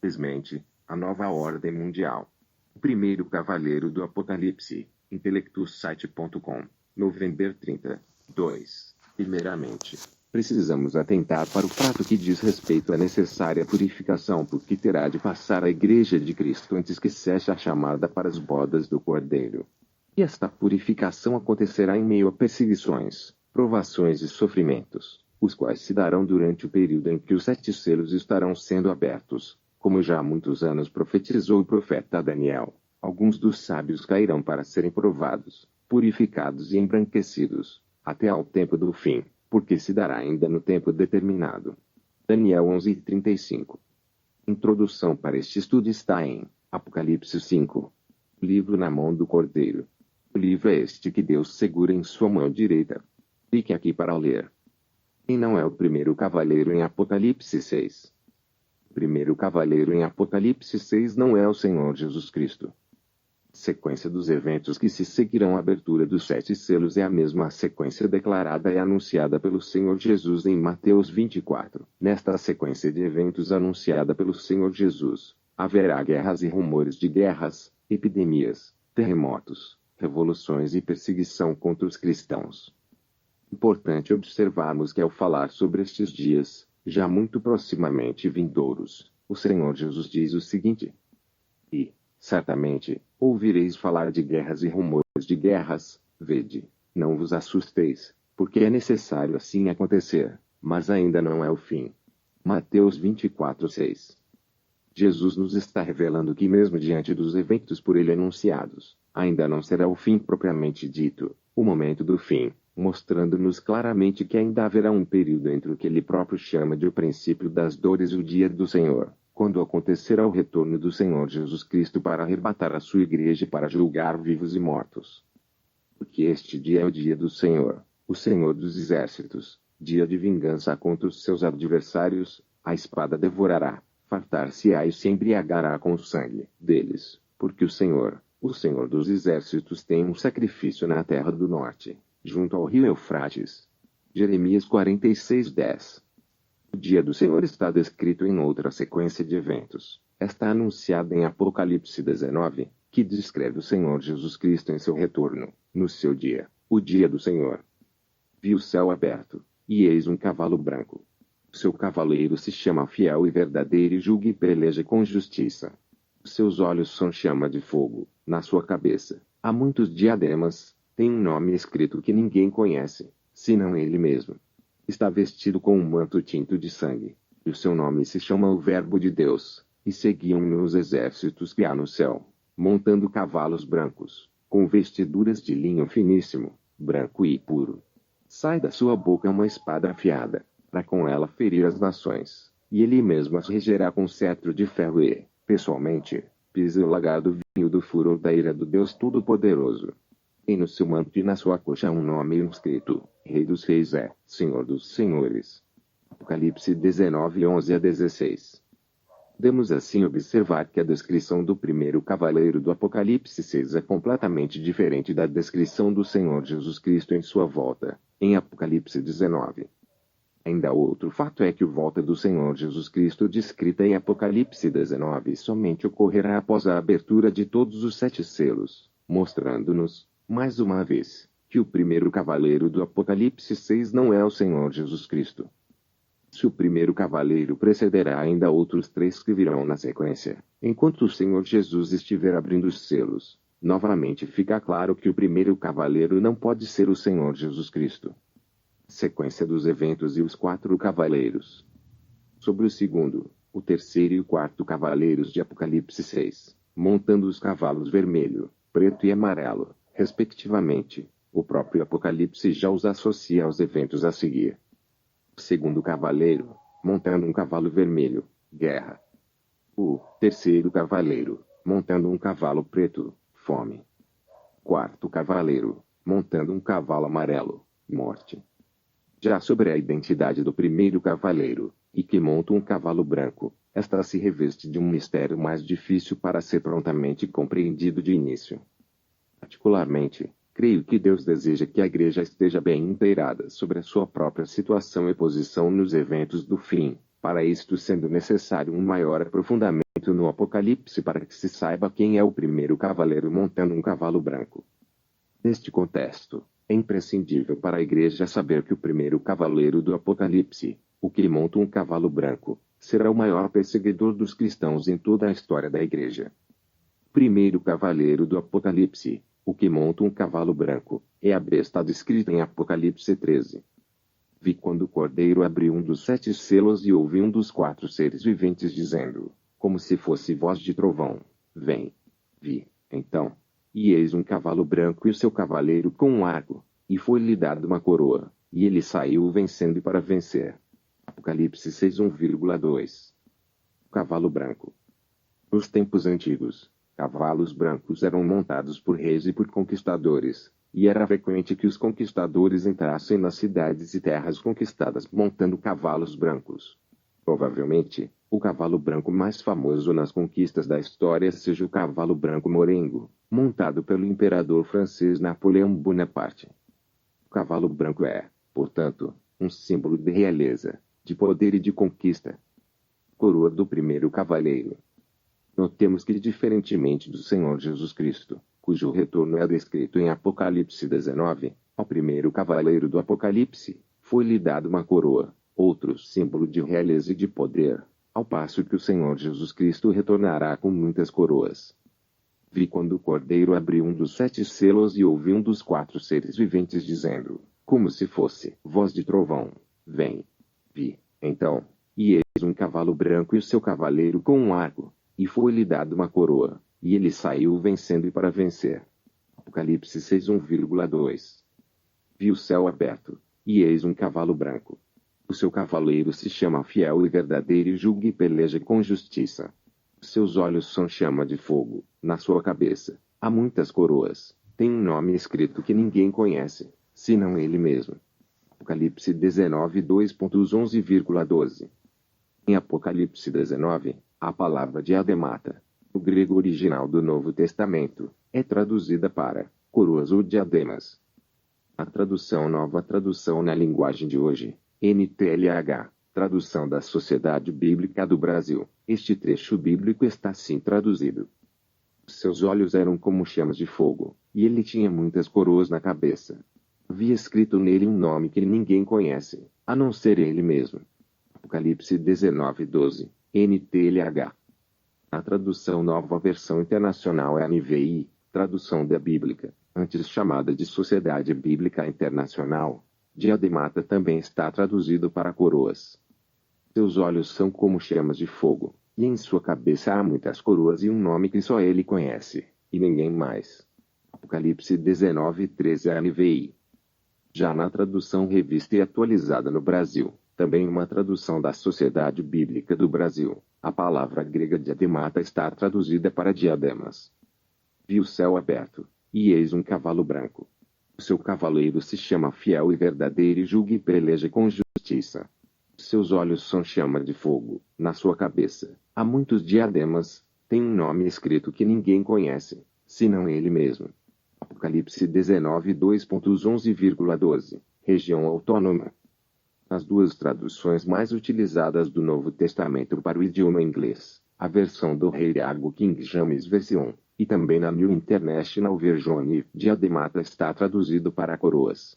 Simplesmente, a nova ordem mundial. O primeiro cavaleiro do Apocalipse, intelectussite.com, novembro 30, 2. Primeiramente, precisamos atentar para o fato que diz respeito à necessária purificação por que terá de passar a Igreja de Cristo antes que seja a chamada para as bodas do Cordeiro. E esta purificação acontecerá em meio a perseguições, provações e sofrimentos, os quais se darão durante o período em que os 7 selos estarão sendo abertos, como já há muitos anos profetizou o profeta Daniel. Alguns dos sábios cairão para serem provados, purificados e embranquecidos, até ao tempo do fim, porque se dará ainda no tempo determinado. Daniel 11:35. Introdução para este estudo está em Apocalipse 5. Livro na mão do Cordeiro. O livro é este que Deus segura em sua mão direita. Fique aqui para ler. Quem não é o primeiro cavaleiro em Apocalipse 6? O primeiro cavaleiro em Apocalipse 6 não é o Senhor Jesus Cristo. Sequência dos eventos que se seguirão à abertura dos 7 selos é a mesma sequência declarada e anunciada pelo Senhor Jesus em Mateus 24. Nesta sequência de eventos anunciada pelo Senhor Jesus, haverá guerras e rumores de guerras, epidemias, terremotos, revoluções e perseguição contra os cristãos. Importante observarmos que ao falar sobre estes dias, já muito proximamente vindouros, o Senhor Jesus diz o seguinte: E, certamente, ouvireis falar de guerras e rumores de guerras, vede, não vos assusteis, porque é necessário assim acontecer, mas ainda não é o fim. Mateus 24:6. Jesus nos está revelando que mesmo diante dos eventos por ele anunciados, ainda não será o fim propriamente dito, o momento do fim, mostrando-nos claramente que ainda haverá um período entre o que ele próprio chama de o princípio das dores e o dia do Senhor, quando acontecerá o retorno do Senhor Jesus Cristo para arrebatar a sua igreja e para julgar vivos e mortos. Porque este dia é o dia do Senhor, o Senhor dos exércitos, dia de vingança contra os seus adversários, a espada devorará, fartar-se-á e se embriagará com o sangue deles, porque o Senhor dos exércitos tem um sacrifício na terra do norte, junto ao rio Eufrates. Jeremias 46:10. O dia do Senhor está descrito em outra sequência de eventos. Está anunciada em Apocalipse 19, que descreve o Senhor Jesus Cristo em seu retorno, no seu dia, o dia do Senhor. Vi o céu aberto, e eis um cavalo branco. Seu cavaleiro se chama Fiel e Verdadeiro e julga e peleja com justiça. Seus olhos são chama de fogo, na sua cabeça há muitos diademas, tem um nome escrito que ninguém conhece, senão ele mesmo. Está vestido com um manto tinto de sangue, e o seu nome se chama o Verbo de Deus, e seguiam-no os exércitos que há no céu, montando cavalos brancos, com vestiduras de linho finíssimo, branco e puro. Sai da sua boca uma espada afiada, para com ela ferir as nações, e ele mesmo as regerá com cetro de ferro e, pessoalmente, pisa o lagar do vinho do furor da ira do Deus Todo-Poderoso. Tem no seu manto e na sua coxa um nome inscrito: Rei dos Reis é, Senhor dos Senhores. Apocalipse 19:11-16. Podemos assim observar que a descrição do primeiro cavaleiro do Apocalipse 6 é completamente diferente da descrição do Senhor Jesus Cristo em sua volta, em Apocalipse 19. Ainda outro fato é que a volta do Senhor Jesus Cristo descrita em Apocalipse 19 somente ocorrerá após a abertura de todos os 7 selos, mostrando-nos, mais uma vez, que o primeiro cavaleiro do Apocalipse 6 não é o Senhor Jesus Cristo. Se o primeiro cavaleiro precederá ainda outros 3 que virão na sequência, enquanto o Senhor Jesus estiver abrindo os selos, novamente fica claro que o primeiro cavaleiro não pode ser o Senhor Jesus Cristo. Sequência dos eventos e os 4 cavaleiros. Sobre o segundo, o terceiro e o quarto cavaleiros de Apocalipse 6, montando os cavalos vermelho, preto e amarelo, respectivamente, o próprio Apocalipse já os associa aos eventos a seguir. O segundo cavaleiro, montando um cavalo vermelho, guerra. O terceiro cavaleiro, montando um cavalo preto, fome. Quarto cavaleiro, montando um cavalo amarelo, morte. Já sobre a identidade do primeiro cavaleiro, e que monta um cavalo branco, esta se reveste de um mistério mais difícil para ser prontamente compreendido de início. Particularmente, creio que Deus deseja que a igreja esteja bem inteirada sobre a sua própria situação e posição nos eventos do fim, Para isto sendo necessário um maior aprofundamento no Apocalipse para que se saiba quem é o primeiro cavaleiro montando um cavalo branco. Neste contexto, é imprescindível para a Igreja saber que o primeiro cavaleiro do Apocalipse, o que monta um cavalo branco, será o maior perseguidor dos cristãos em toda a história da Igreja. O primeiro cavaleiro do Apocalipse, o que monta um cavalo branco, é a besta descrita em Apocalipse 13. Vi quando o Cordeiro abriu um dos 7 selos e ouvi um dos 4 seres viventes dizendo, como se fosse voz de trovão, vem. Vi, então, e eis um cavalo branco e o seu cavaleiro com um arco, e foi-lhe dado uma coroa, e ele saiu vencendo e para vencer. Apocalipse 6:1,2. O cavalo branco. Nos tempos antigos, cavalos brancos eram montados por reis e por conquistadores, e era frequente que os conquistadores entrassem nas cidades e terras conquistadas montando cavalos brancos. Provavelmente, o cavalo branco mais famoso nas conquistas da história seja o cavalo branco morengo, montado pelo imperador francês Napoleão Bonaparte. O cavalo branco é, portanto, um símbolo de realeza, de poder e de conquista. Coroa do primeiro cavaleiro. Notemos que, diferentemente do Senhor Jesus Cristo, cujo retorno é descrito em Apocalipse 19, ao primeiro cavaleiro do Apocalipse, foi-lhe dado uma coroa, outro símbolo de realeza e de poder, ao passo que o Senhor Jesus Cristo retornará com muitas coroas. Vi quando o Cordeiro abriu um dos 7 selos e ouvi um dos 4 seres viventes dizendo, como se fosse voz de trovão, vem. Vi, então, e eis um cavalo branco e o seu cavaleiro com um arco, e foi-lhe dado uma coroa, e ele saiu vencendo e para vencer. Apocalipse 6:1,2. Vi o céu aberto, e eis um cavalo branco. O seu cavaleiro se chama Fiel e Verdadeiro e julga e peleja com justiça. Seus olhos são chama de fogo, na sua cabeça há muitas coroas, tem um nome escrito que ninguém conhece, senão ele mesmo. Apocalipse 19, 2.11,12. Em Apocalipse 19, a palavra diademata, o grego original do Novo Testamento, é traduzida para coroas ou diademas. A tradução nova tradução na linguagem de hoje, NTLH, tradução da Sociedade Bíblica do Brasil, este trecho bíblico está assim traduzido. Seus olhos eram como chamas de fogo, e ele tinha muitas coroas na cabeça. Havia escrito nele um nome que ninguém conhece, a não ser ele mesmo. Apocalipse 19:12, NTLH. A tradução nova versão internacional é a NVI, tradução da Bíblica, antes chamada de Sociedade Bíblica Internacional. Diademata também está traduzido para coroas. Seus olhos são como chamas de fogo, e em sua cabeça há muitas coroas e um nome que só ele conhece, e ninguém mais. Apocalipse 19:13 NVI. Já na tradução revista e atualizada no Brasil, também uma tradução da Sociedade Bíblica do Brasil, a palavra grega diademata está traduzida para diademas. Vi o céu aberto, e eis um cavalo branco. O seu cavaleiro se chama Fiel e Verdadeiro e julga e peleja com justiça. Seus olhos são chama de fogo, na sua cabeça há muitos diademas, tem um nome escrito que ninguém conhece, senão ele mesmo. Apocalipse 19, 2.11,12, região autônoma. As duas traduções mais utilizadas do Novo Testamento para o idioma inglês, a versão do Rei King James Version, e também na New International Version, diademata está traduzido para coroas.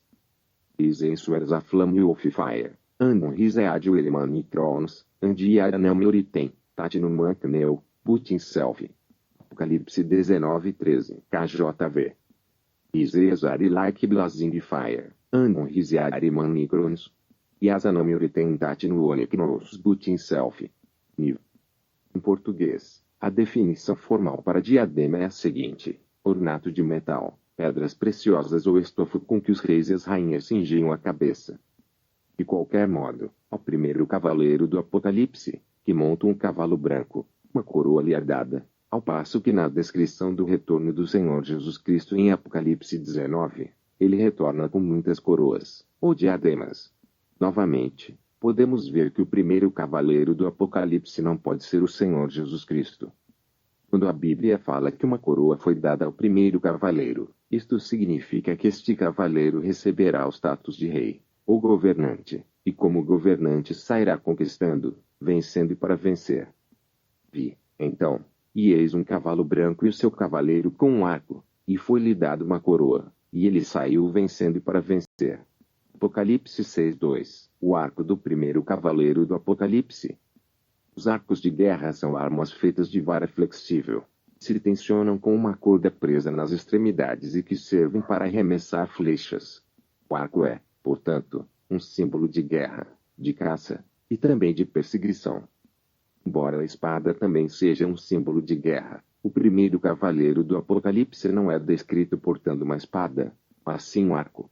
His answers a flame of fire, and on his head will many crowns, and he had no meritem, that no mancaneu, put himself. Apocalipse 19:13, KJV. His eyes are like blazing fire, and on his head many crowns. E asa não meritem that no one knows but himself. Em português, a definição formal para diadema é a seguinte: ornato de metal, pedras preciosas ou estofo com que os reis e as rainhas cingiam a cabeça. De qualquer modo, ao primeiro cavaleiro do Apocalipse, que monta um cavalo branco, uma coroa lhe é dada, ao passo que na descrição do retorno do Senhor Jesus Cristo em Apocalipse 19, ele retorna com muitas coroas, ou diademas. Novamente, podemos ver que o primeiro cavaleiro do Apocalipse não pode ser o Senhor Jesus Cristo. Quando a Bíblia fala que uma coroa foi dada ao primeiro cavaleiro, isto significa que este cavaleiro receberá o status de rei, o governante, e como governante sairá conquistando, vencendo e para vencer. Vi, então, e eis um cavalo branco e o seu cavaleiro com um arco, e foi-lhe dado uma coroa, e ele saiu vencendo e para vencer. Apocalipse 6:2. O arco do primeiro cavaleiro do Apocalipse. Os arcos de guerra são armas feitas de vara flexível. Se tensionam com uma corda presa nas extremidades e que servem para arremessar flechas. O arco é, portanto, um símbolo de guerra, de caça, e também de perseguição. Embora a espada também seja um símbolo de guerra, o primeiro cavaleiro do Apocalipse não é descrito portando uma espada, mas sim um arco.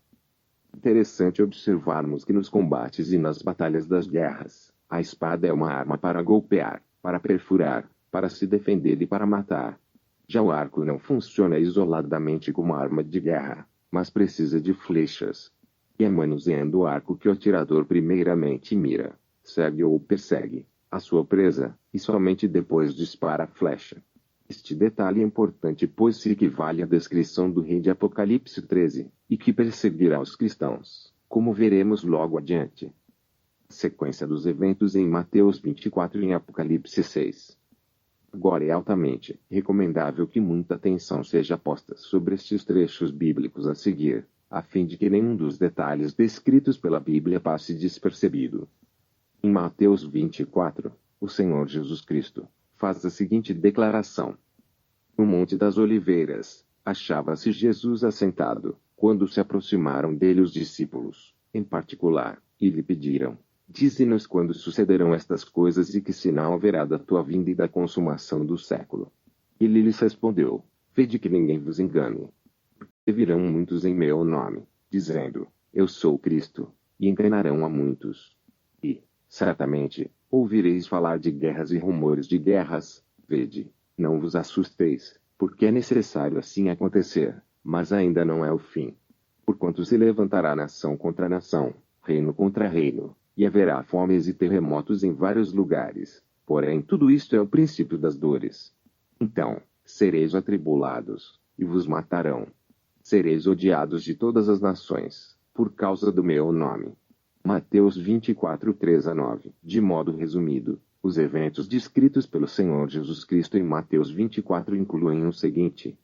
Interessante observarmos que nos combates e nas batalhas das guerras, a espada é uma arma para golpear, para perfurar, para se defender e para matar. Já o arco não funciona isoladamente como arma de guerra, mas precisa de flechas. E é manuseando o arco que o atirador primeiramente mira, segue ou persegue a sua presa, e somente depois dispara a flecha. Este detalhe é importante pois se equivale à descrição do rei de Apocalipse 13, e que perseguirá os cristãos, como veremos logo adiante. Sequência dos eventos em Mateus 24 e em Apocalipse 6. Agora é altamente recomendável que muita atenção seja posta sobre estes trechos bíblicos a seguir, a fim de que nenhum dos detalhes descritos pela Bíblia passe despercebido. Em Mateus 24, o Senhor Jesus Cristo faz a seguinte declaração. No Monte das Oliveiras, achava-se Jesus assentado, quando se aproximaram dele os discípulos, em particular, e lhe pediram, dize-nos quando sucederão estas coisas e que sinal haverá da tua vinda e da consumação do século. Ele lhes respondeu, vede que ninguém vos engane. Porque virão muitos em meu nome, dizendo, eu sou Cristo, e enganarão a muitos. E, certamente, ouvireis falar de guerras e rumores de guerras, vede, não vos assusteis, porque é necessário assim acontecer, mas ainda não é o fim. Porquanto se levantará nação contra nação, reino contra reino, e haverá fomes e terremotos em vários lugares. Porém, tudo isto é o princípio das dores. Então, sereis atribulados, e vos matarão. Sereis odiados de todas as nações, por causa do meu nome. Mateus 24, 3-9. De modo resumido, os eventos descritos pelo Senhor Jesus Cristo em Mateus 24 incluem o seguinte,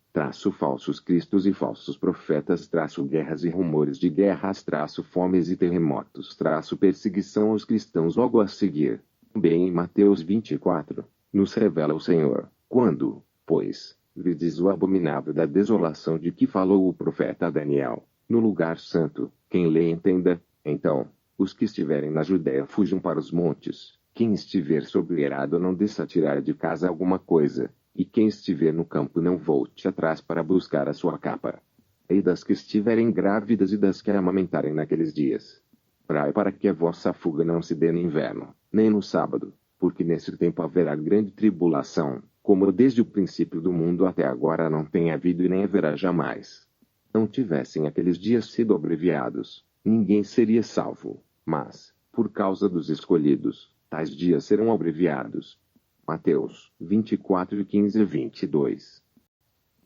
falsos cristos e falsos profetas, guerras e rumores de guerras, fomes e terremotos, perseguição aos cristãos logo a seguir. Também em Mateus 24, nos revela o Senhor, quando, pois, vides o abominável da desolação de que falou o profeta Daniel, no lugar santo, quem lê entenda, então, os que estiverem na Judéia fujam para os montes, quem estiver sobre o eirado não desça a tirar de casa alguma coisa, e quem estiver no campo não volte atrás para buscar a sua capa. E das que estiverem grávidas e das que amamentarem naqueles dias. Para que a vossa fuga não se dê no inverno, nem no sábado, porque nesse tempo haverá grande tribulação, como desde o princípio do mundo até agora não tem havido e nem haverá jamais. Não tivessem aqueles dias sido abreviados, ninguém seria salvo, mas, por causa dos escolhidos, tais dias serão abreviados. Mateus 24, 15-22.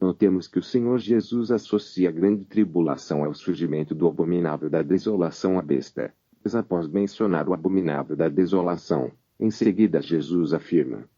Notemos que o Senhor Jesus associa a grande tribulação ao surgimento do abominável da desolação à besta. Mas após mencionar o abominável da desolação, em seguida Jesus afirma: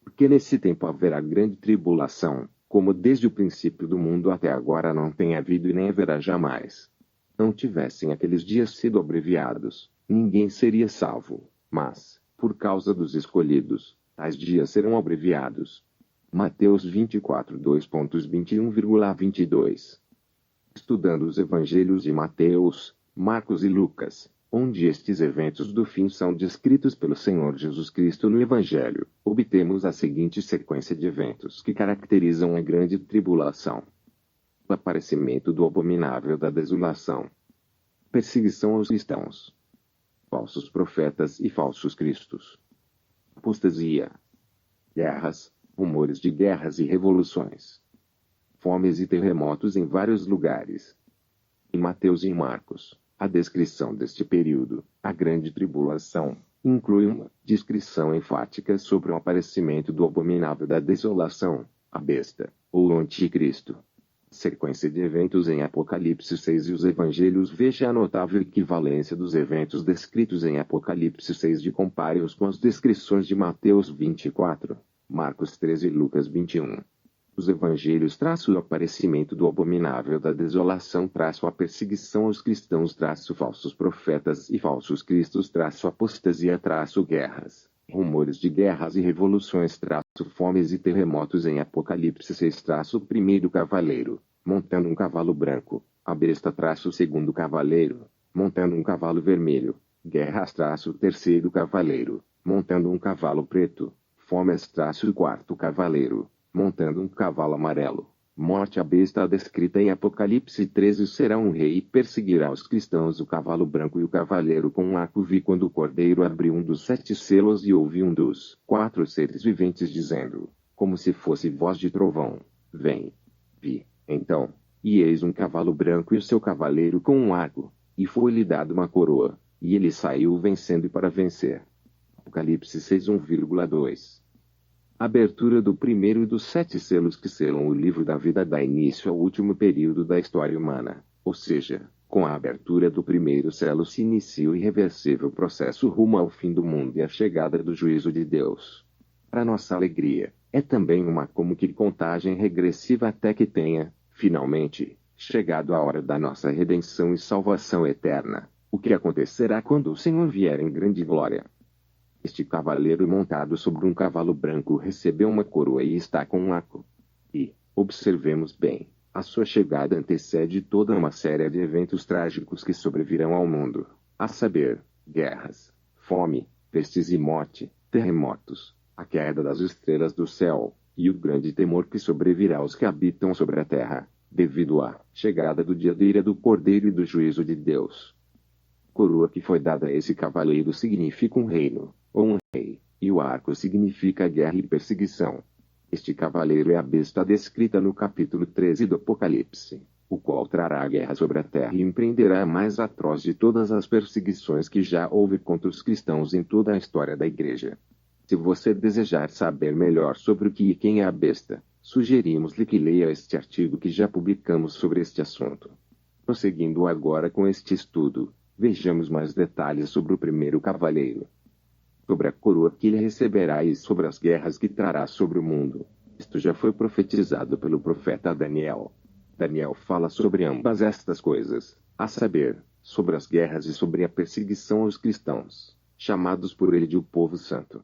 porque nesse tempo haverá grande tribulação, como desde o princípio do mundo até agora não tem havido e nem haverá jamais. Não tivessem aqueles dias sido abreviados, ninguém seria salvo, mas, por causa dos escolhidos, tais dias serão abreviados. Mateus 24, 2.21,22. Estudando os evangelhos de Mateus, Marcos e Lucas, onde estes eventos do fim são descritos pelo Senhor Jesus Cristo no Evangelho, obtemos a seguinte sequência de eventos que caracterizam a grande tribulação. O aparecimento do abominável da desolação. Perseguição aos cristãos. Falsos profetas e falsos cristos. Apostasia. Guerras, rumores de guerras e revoluções. Fomes e terremotos em vários lugares. Em Mateus e em Marcos, a descrição deste período, a grande tribulação, inclui uma descrição enfática sobre o aparecimento do abominável da desolação, a besta, ou o anticristo. Sequência de eventos em Apocalipse 6 e os Evangelhos. Veja a notável equivalência dos eventos descritos em Apocalipse 6 e compare-os com as descrições de Mateus 24, Marcos 13 e Lucas 21. Os Evangelhos o aparecimento do abominável da desolação, a perseguição aos cristãos, falsos profetas e falsos cristos, apostasia, guerras, rumores de guerras e revoluções, fomes e terremotos em Apocalipse 6, o primeiro cavaleiro, montando um cavalo branco, a besta, o segundo cavaleiro, montando um cavalo vermelho, guerras, o terceiro cavaleiro, montando um cavalo preto, fomes, o quarto cavaleiro, montando um cavalo amarelo. Morte. A besta descrita em Apocalipse 13 será um rei e perseguirá os cristãos. O cavalo branco e o cavaleiro com um arco. Vi quando o cordeiro abriu um dos 7 selos e ouvi um dos 4 seres viventes dizendo, como se fosse voz de trovão: vem. Vi, então, e eis um cavalo branco e o seu cavaleiro com um arco, e foi-lhe dado uma coroa, e ele saiu vencendo e para vencer. Apocalipse 6 1,2. Abertura do primeiro dos 7 selos que selam o livro da vida dá início ao último período da história humana, ou seja, com a abertura do primeiro selo se inicia o irreversível processo rumo ao fim do mundo e a chegada do juízo de Deus. Para nossa alegria, é também uma como que contagem regressiva até que tenha, finalmente, chegado a hora da nossa redenção e salvação eterna, o que acontecerá quando o Senhor vier em grande glória. Este cavaleiro montado sobre um cavalo branco recebeu uma coroa e está com um arco. E, observemos bem, a sua chegada antecede toda uma série de eventos trágicos que sobrevirão ao mundo, a saber, guerras, fome, pestes e morte, terremotos, a queda das estrelas do céu, e o grande temor que sobrevirá aos que habitam sobre a terra, devido à chegada do dia da ira do Cordeiro e do juízo de Deus. A coroa que foi dada a esse cavaleiro significa um reino, ou um rei, e o arco significa guerra e perseguição. Este cavaleiro é a besta descrita no capítulo 13 do Apocalipse, o qual trará a guerra sobre a terra e empreenderá a mais atroz de todas as perseguições que já houve contra os cristãos em toda a história da Igreja. Se você desejar saber melhor sobre o que e quem é a besta, sugerimos-lhe que leia este artigo que já publicamos sobre este assunto. Prosseguindo agora com este estudo, vejamos mais detalhes sobre o primeiro cavaleiro, sobre a coroa que ele receberá e sobre as guerras que trará sobre o mundo. Isto já foi profetizado pelo profeta Daniel. Daniel fala sobre ambas estas coisas, a saber, sobre as guerras e sobre a perseguição aos cristãos, chamados por ele de o povo santo.